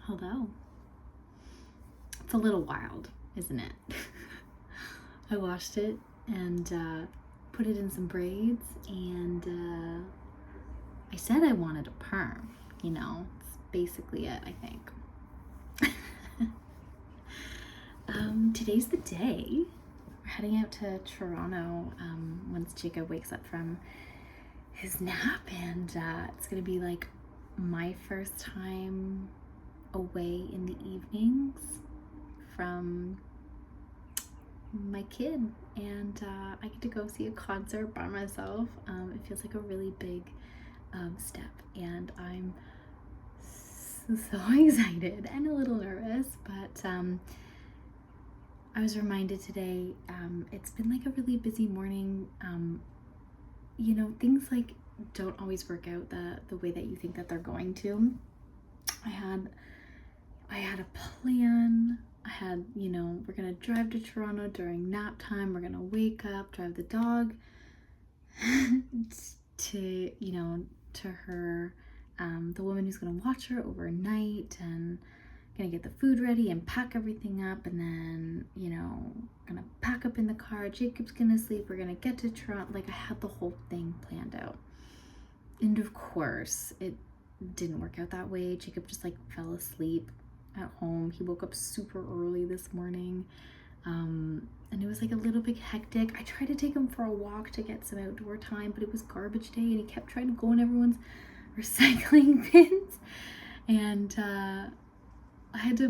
Hello. It's a little wild, isn't it? I washed it and put it in some braids, and I said I wanted a perm, it's basically it, I think. Today's the day. We're heading out to Toronto once Jacob wakes up from his nap, and it's gonna be like my first time away in the evenings from my kid, and I get to go see a concert by myself. It feels like a really big step, and I'm so excited and a little nervous, but I was reminded today, it's been like a really busy morning. Things like don't always work out the way that you think that they're going to. I had a plan. We're gonna drive to Toronto during nap time. We're gonna wake up, drive the dog to her, the woman who's gonna watch her overnight, and gonna get the food ready and pack everything up, and then gonna pack up in the car. Jacob's gonna sleep. We're gonna get to Toronto. Like, I had the whole thing planned out, and of course it didn't work out that way. Jacob just fell asleep at home. He woke up super early this morning, and it was a little bit hectic. I tried to take him for a walk to get some outdoor time, but it was garbage day, and he kept trying to go in everyone's recycling bins, and I had to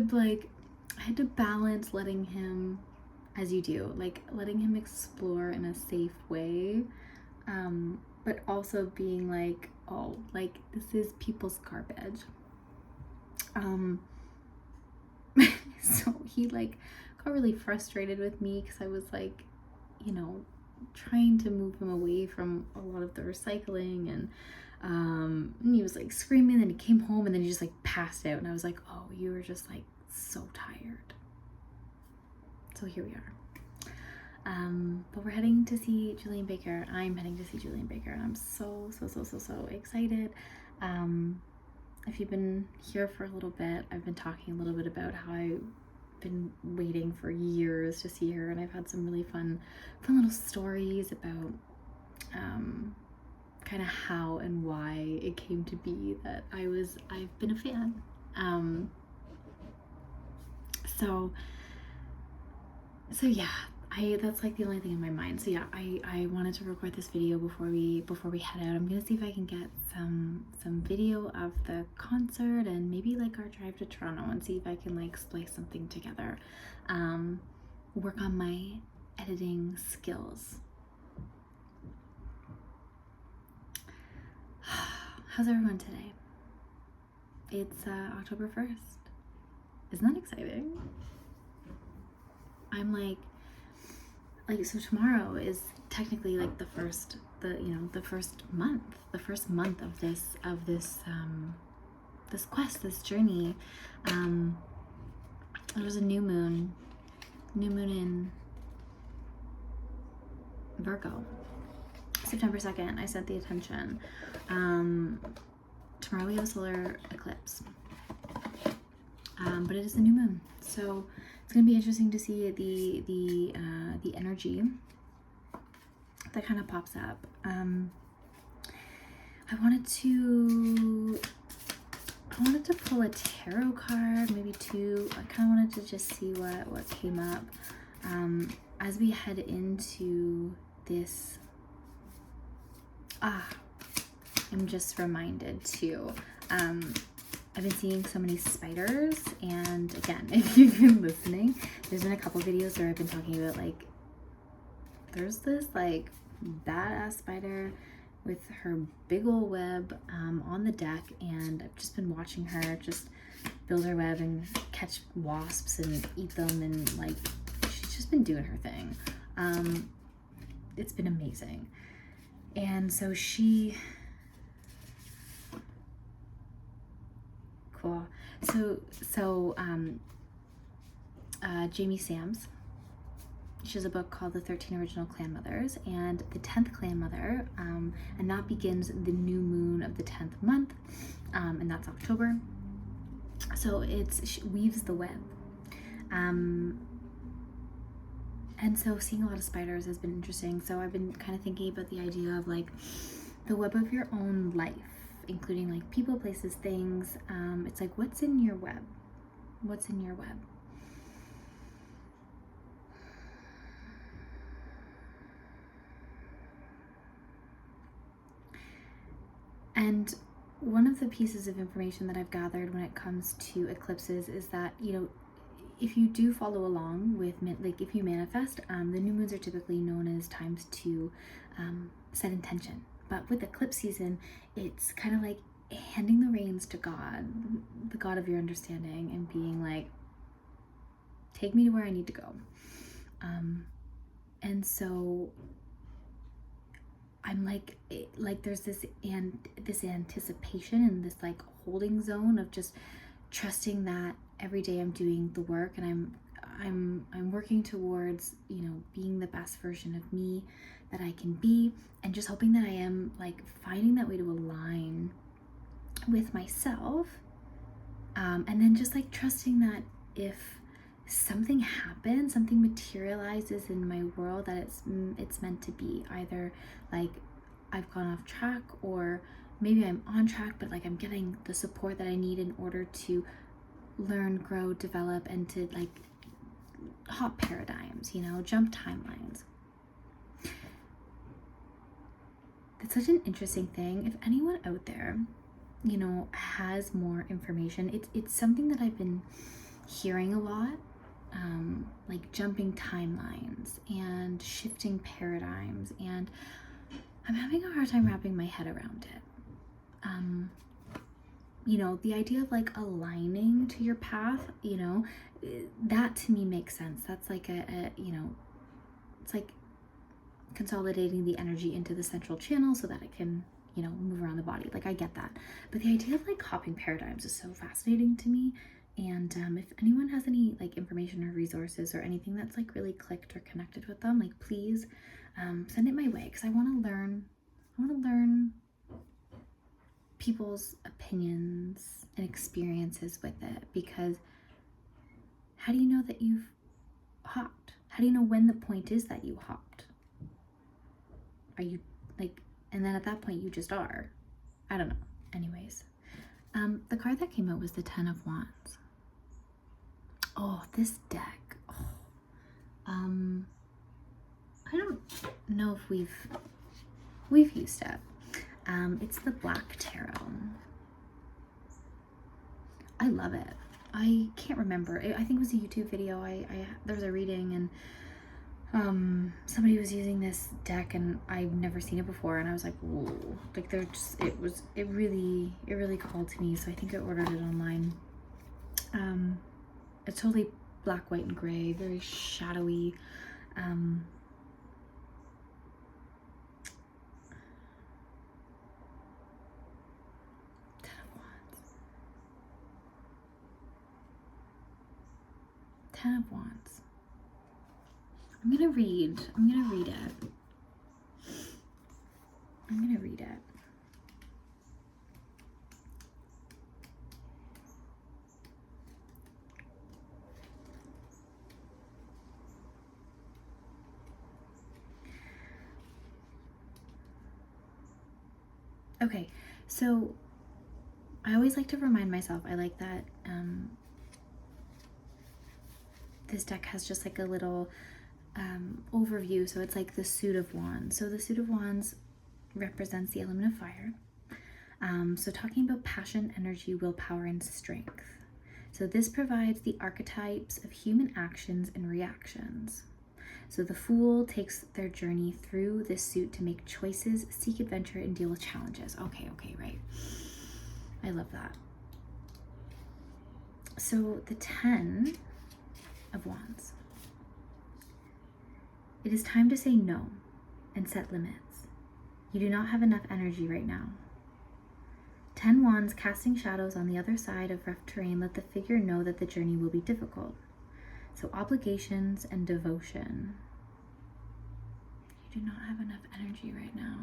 balance letting him, as you do, letting him explore in a safe way, but also being this is people's garbage. So he got really frustrated with me because I was trying to move him away from a lot of the recycling, and he was screaming, and he came home, and then he just passed out, and I was like, oh, you were just so tired. So here we are. But we're heading to see Julian Baker. I'm heading to see Julian Baker, and I'm so excited. If you've been here for a little bit, I've been talking a little bit about how I've been waiting for years to see her, and I've had some really fun little stories about kind of how and why it came to be that I've been a fan. So yeah, that's the only thing in my mind. So yeah, I wanted to record this video before we head out. I'm gonna see if I can get some video of the concert and maybe our drive to Toronto, and see if I can splice something together. Work on my editing skills. How's everyone today? It's October 1st. Isn't that exciting? I'm so tomorrow is technically the first month of this quest, this journey. There was a new moon in Virgo, September 2nd. I set the intention. Tomorrow we have a solar eclipse, but it is a new moon, so it's gonna be interesting to see the energy that kind of pops up. I wanted to pull a tarot card, maybe two. I kind of wanted to just see what came up as we head into this. I'm just reminded too. I've been seeing so many spiders, and again, if you've been listening, there's been a couple videos where I've been talking about there's this badass spider with her big old web on the deck, and I've just been watching her just build her web and catch wasps and eat them, and she's just been doing her thing. It's been amazing. And so cool. So Jamie Sams, she has a book called The 13 Original Clan Mothers, and the 10th clan mother, and that begins the new moon of the 10th month, and that's October. So she weaves the web. And so seeing a lot of spiders has been interesting. So I've been kind of thinking about the idea of like the web of your own life, including like people, places, things. It's like, what's in your web? What's in your web? And one of the pieces of information that I've gathered when it comes to eclipses is that, you know, if you do follow along with, like if you manifest, the new moons are typically known as times to set intention. But with eclipse season, it's kind of like handing the reins to God, the God of your understanding, and being like, take me to where I need to go. And so I'm like there's this anticipation and this like holding zone of just trusting that every day I'm doing the work, and I'm working towards, you know, being the best version of me that I can be, and just hoping that I am like finding that way to align with myself, and then just like trusting that if something happens, something materializes in my world, that it's meant to be. Either like I've gone off track, or maybe I'm on track, but like I'm getting the support that I need in order to learn, grow, develop, and to like hop paradigms, you know, jump timelines. That's such an interesting thing. If anyone out there, you know, has more information, it's something that I've been hearing a lot, like jumping timelines and shifting paradigms, and I'm having a hard time wrapping my head around it. You know, the idea of like aligning to your path, you know, that to me makes sense. That's like a you know, it's like consolidating the energy into the central channel so that it can, you know, move around the body. Like I get that. But the idea of like hopping paradigms is so fascinating to me. And if anyone has any like information or resources or anything that's like really clicked or connected with them, like please send it my way, because I want to learn. I want to learn people's opinions and experiences with it, because how do you know that you've hopped? How do you know when the point is that you hopped? Are you like, and then at that point you just are. I don't know. Anyways, the card that came out was the 10 of Wands. Oh, this deck. Oh. I don't know if we've used it. It's the Black Tarot. I love it. I can't remember. I think it was a YouTube video. There was a reading, and somebody was using this deck, and I've never seen it before, and I was like, whoa. Like it really called to me, so I think I ordered it online. It's totally black, white, and gray, very shadowy. Ten of Wands. I'm gonna read it. I'm gonna read it. Okay, so I always like to remind myself, I like that this deck has just like a little overview. So it's like the suit of wands. So the suit of wands represents the element of fire. So talking about passion, energy, willpower, and strength. So this provides the archetypes of human actions and reactions. So the Fool takes their journey through this suit to make choices, seek adventure, and deal with challenges. Okay, right. I love that. So the 10 of Wands. It is time to say no and set limits. You do not have enough energy right now. 10 Wands casting shadows on the other side of rough terrain let the figure know that the journey will be difficult. So obligations and devotion. You do not have enough energy right now.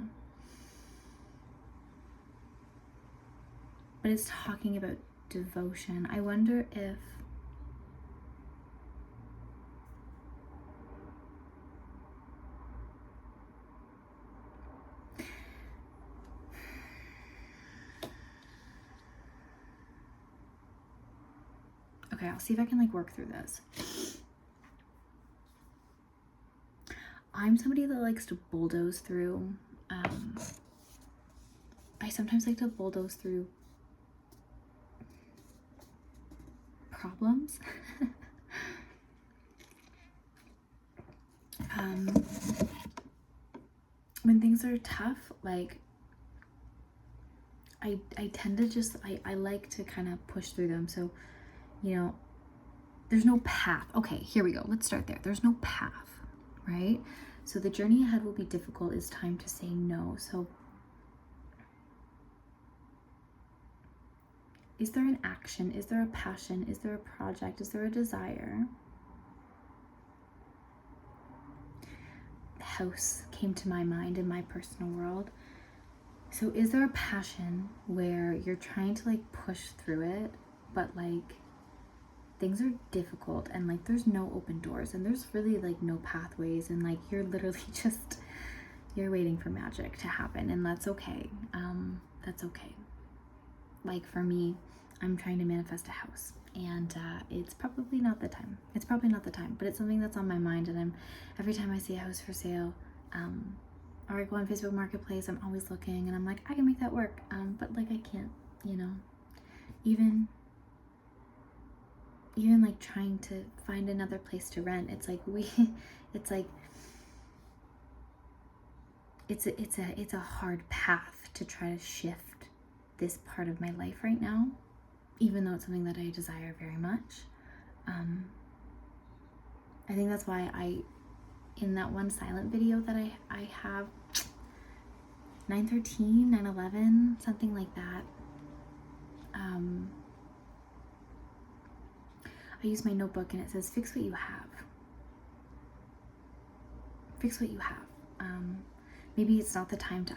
But it's talking about devotion. I wonder if okay, I'll see if I can like work through this. I'm somebody that likes to bulldoze through. I sometimes like to bulldoze through problems. When things are tough, like I tend to just, I like to kind of push through them. So, you know, there's no path. Okay, here we go. Let's start there. There's no path, right? So the journey ahead will be difficult. It's time to say no. So is there an action? Is there a passion? Is there a project? Is there a desire? The house came to my mind in my personal world. So is there a passion where you're trying to like push through it, but like things are difficult and like there's no open doors and there's really like no pathways and like you're literally just, you're waiting for magic to happen, and that's okay. That's okay. Like for me, I'm trying to manifest a house, and it's probably not the time. It's probably not the time, but it's something that's on my mind, and every time I see a house for sale, or I go on Facebook Marketplace, I'm always looking, and I'm like, I can make that work, but like I can't, you know, even like trying to find another place to rent. It's like it's a hard path to try to shift this part of my life right now, even though it's something that I desire very much. I think that's why in that one silent video that I have, 9:13, 9:11, something like that, I use my notebook and it says, fix what you have. Fix what you have. Maybe it's not the time to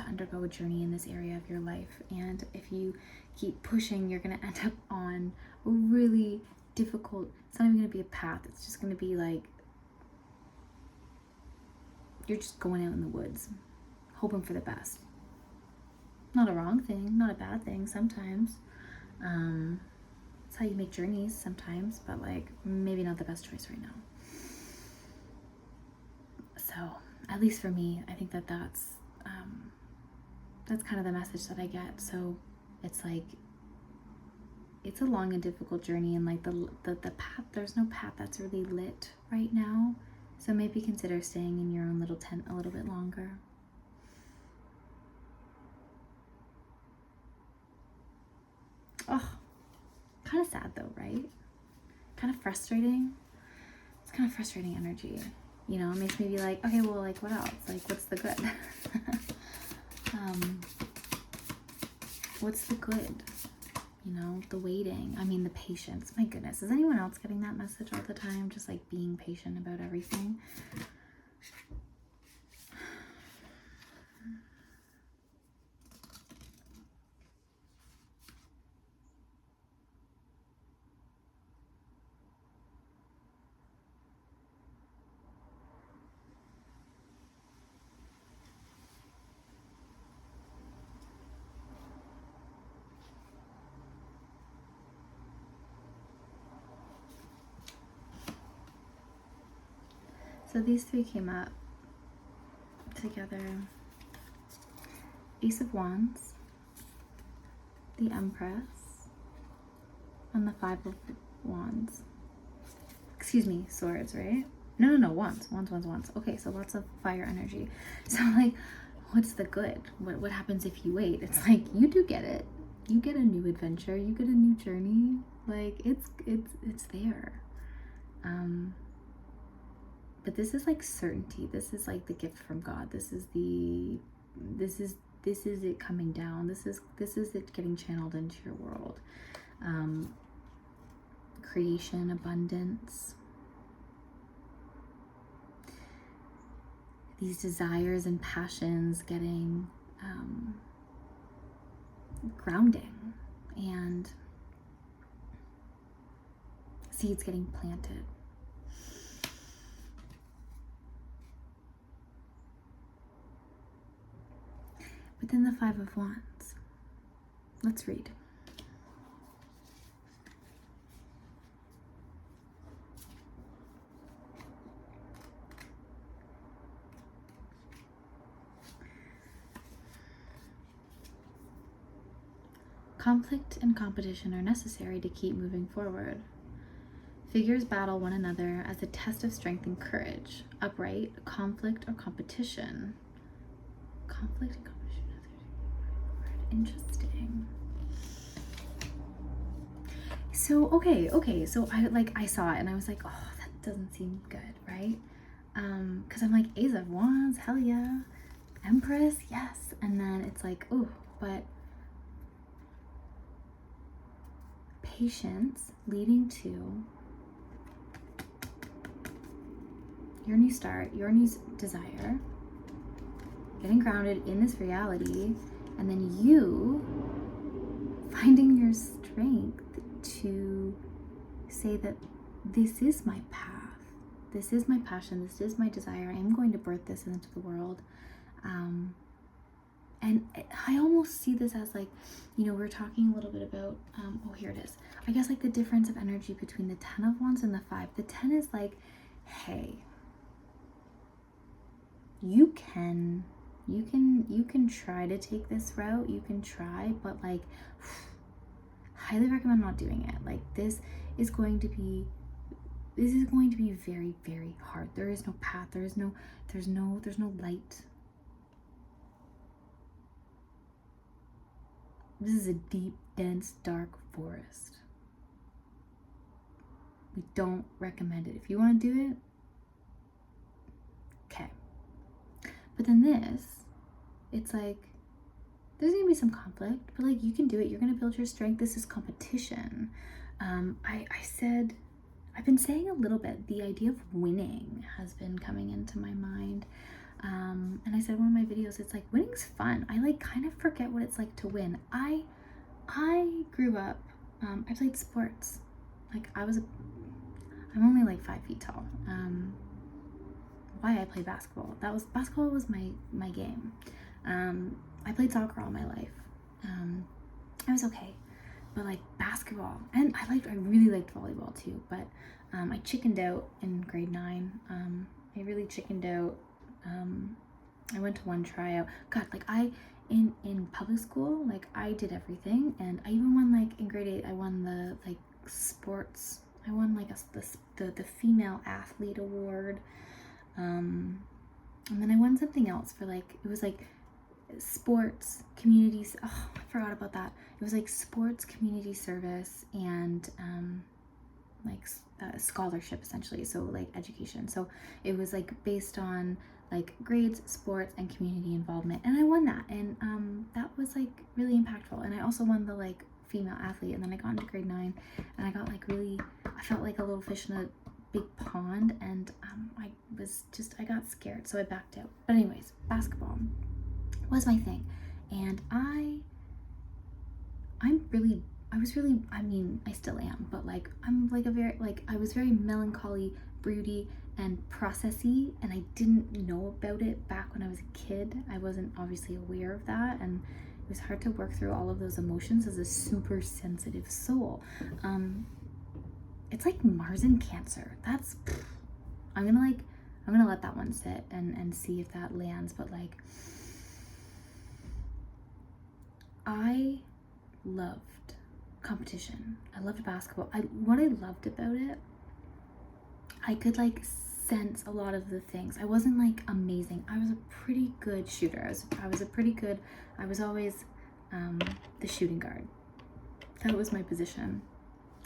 undergo a journey in this area of your life. And if you keep pushing, you're going to end up on a really difficult, it's not even going to be a path. It's just going to be like, you're just going out in the woods, hoping for the best. Not a wrong thing, not a bad thing sometimes. It's how you make journeys sometimes, but like maybe not the best choice right now. So at least for me, I think that's kind of the message that I get. So it's like, it's a long and difficult journey, and like the path, there's no path that's really lit right now. So maybe consider staying in your own little tent a little bit longer. Oh, kind of sad though, right? Kind of frustrating. It's kind of frustrating energy. You know, it makes me be like, okay, well, like, what else? Like, what's the good? What's the good? You know, the waiting. I mean, the patience. My goodness. Is anyone else getting that message all the time? Just like being patient about everything. So these three came up together. Ace of Wands, the Empress, and the Five of Wands. Excuse me, swords, right? No, wands. Okay, so lots of fire energy. So like, what's the good? What happens if you wait? It's like, you do get it. You get a new adventure. You get a new journey. Like, it's there. But this is like certainty. This is like the gift from God. This is it coming down. This is it getting channeled into your world. Creation, abundance. These desires and passions getting grounding. And seeds getting planted. But then the Five of Wands. Let's read. Conflict and competition are necessary to keep moving forward. Figures battle one another as a test of strength and courage. Upright, conflict or competition. Conflict and competition. Interesting. So, okay. So I saw it and I was like, oh, that doesn't seem good, right? Because I'm like, Ace of Wands, hell yeah. Empress, yes. And then it's like, oh, but patience leading to your new start, your new desire, getting grounded in this reality, and then you finding your strength to say that this is my path, this is my passion, this is my desire, I am going to birth this into the world. And I almost see this as like, we're talking a little bit about, oh, here it is. I guess like the difference of energy between the 10 of Wands and the 5. The 10 is like, hey, you can try to take this route, you can try, but like, highly recommend not doing it. Like this is going to be very, very hard. There is no path, there's no light. This is a deep, dense, dark forest. We don't recommend it. If you want to do it, okay. But then this, it's like, there's gonna be some conflict, but like you can do it. You're gonna build your strength. This is competition. I've been saying a little bit, the idea of winning has been coming into my mind. And I said in one of my videos, it's like winning's fun. I like kind of forget what it's like to win. I grew up, I played sports. Like I'm only like 5 feet tall. Why I played basketball. Basketball was my game. I played soccer all my life. I was okay, but like basketball, and I really liked volleyball too, but I chickened out in grade 9. I really chickened out. I went to one tryout. God, like in public school, like I did everything, and I even won, like in grade 8, I won the like sports. I won like the female athlete award, and then I won something else for like, it was like sports communities. Oh, I forgot about that. It was like sports community service and like scholarship essentially. So like education. So it was like based on like grades, sports, and community involvement, and I won that, and that was like really impactful. And I also won the like female athlete, and then I got into grade 9, and I got like really, I felt like a little fish in a big pond, and I got scared, so I backed out. But anyways, basketball was my thing, and I mean, I still am, but like I'm like I was very melancholy, broody, and processy, and I didn't know about it back when I was a kid. I wasn't obviously aware of that, and it was hard to work through all of those emotions as a super sensitive soul. It's like Mars in Cancer. I'm gonna let that one sit and see if that lands, but like I loved competition. I loved basketball. What I loved about it, I could like sense a lot of the things. I wasn't like amazing. I was a pretty good shooter. I was always the shooting guard. That was my position.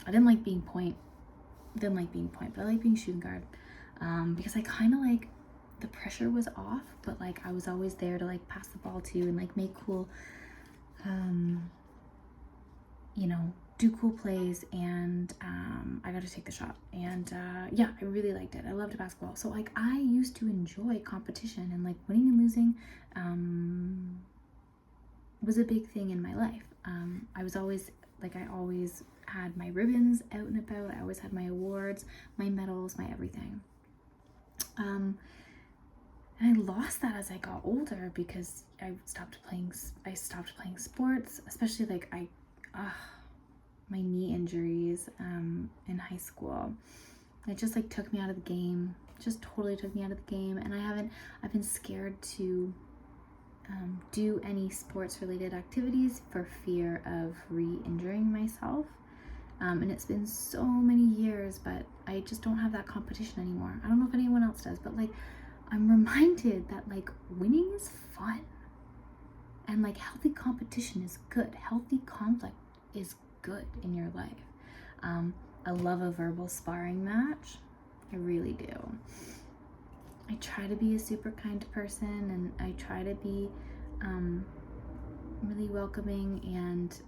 I didn't like being point, but I like being shooting guard, because I kind of like, the pressure was off, but like I was always there to like pass the ball to and like make cool, do cool plays, and I got to take the shot, and yeah, I really liked it. I loved basketball. So like I used to enjoy competition, and like winning and losing was a big thing in my life. I was always like, I always had my ribbons out and about. I always had my awards, my medals, my everything. And I lost that as I got older because I stopped playing sports, especially like my knee injuries in high school. It just like took me out of the game, just totally took me out of the game. And I've been scared to do any sports related activities for fear of re-injuring myself. And it's been so many years, but I just don't have that competition anymore. I don't know if anyone else does, but like I'm reminded that like winning is fun and like healthy competition is good. Healthy conflict is good in your life. I love a verbal sparring match. I really do. I try to be a super kind person, and I try to be really welcoming, and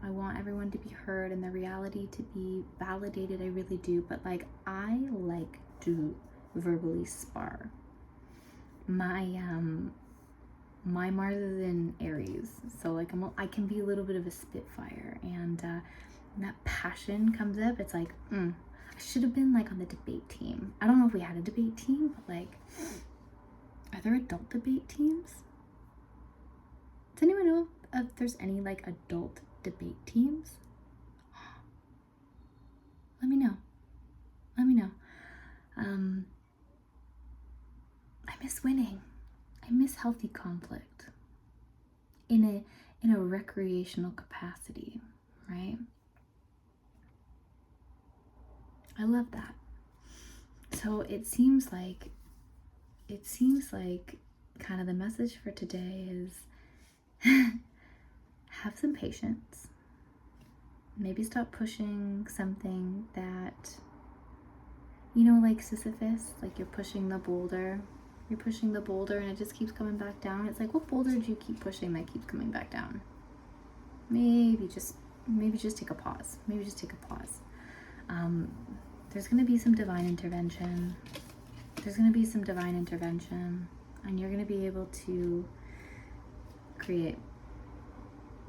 I want everyone to be heard and the reality to be validated. I really do. But like I like to verbally spar. My Mars is in Aries, so like I can be a little bit of a spitfire, and that passion comes up. It's like I should have been like on the debate team. I don't know if we had a debate team, but like, are there adult debate teams? Does anyone know if there's any like adult debate teams? Let me know. I miss winning. I miss healthy conflict in a recreational capacity, right? I love that. So it seems like kind of the message for today is have some patience. Maybe stop pushing something that, like Sisyphus, like you're pushing the boulder and it just keeps coming back down. It's like, what boulder do you keep pushing that keeps coming back down? Maybe just take a pause. There's going to be some divine intervention. And you're going to be able to create,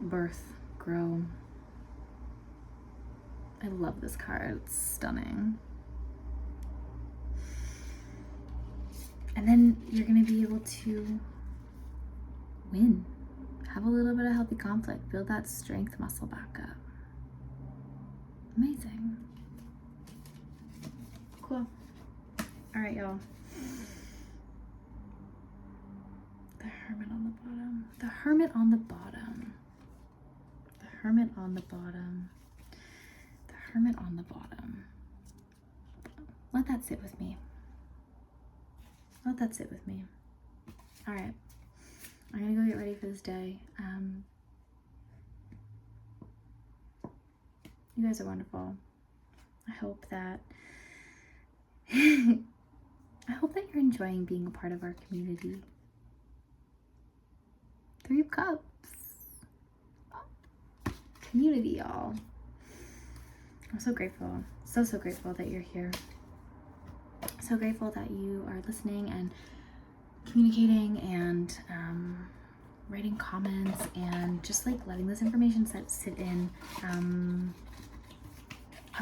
birth, grow. I love this card. It's stunning. And then you're going to be able to win. Have a little bit of healthy conflict. Build that strength muscle back up. Amazing. Cool. All right, y'all. The Hermit on the bottom. The Hermit on the bottom. The Hermit on the bottom. The Hermit on the bottom. Let that sit with me. Let that sit with me. All right. I'm going to go get ready for this day. You guys are wonderful. I hope that you're enjoying being a part of our community. 3 of Cups. Community, y'all. I'm so grateful. So grateful that you're here. So grateful that you are listening and communicating and writing comments and just like letting this information sit in. I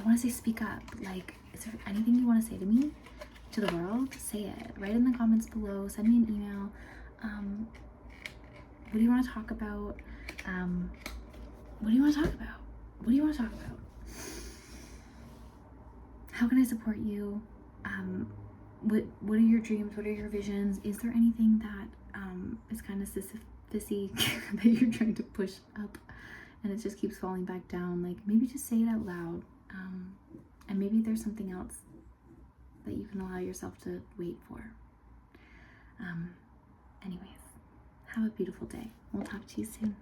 want to say speak up. Like, is there anything you want to say to me, to the world? Say it. Write in the comments below. Send me an email. What do you want to talk about? What do you want to talk about? How can I support you? What are your dreams? What are your visions? Is there anything that is kind of Sisyphus-y that you're trying to push up and it just keeps falling back down? Like, maybe just say it out loud. And maybe there's something else that you can allow yourself to wait for. Anyways, have a beautiful day. We'll talk to you soon.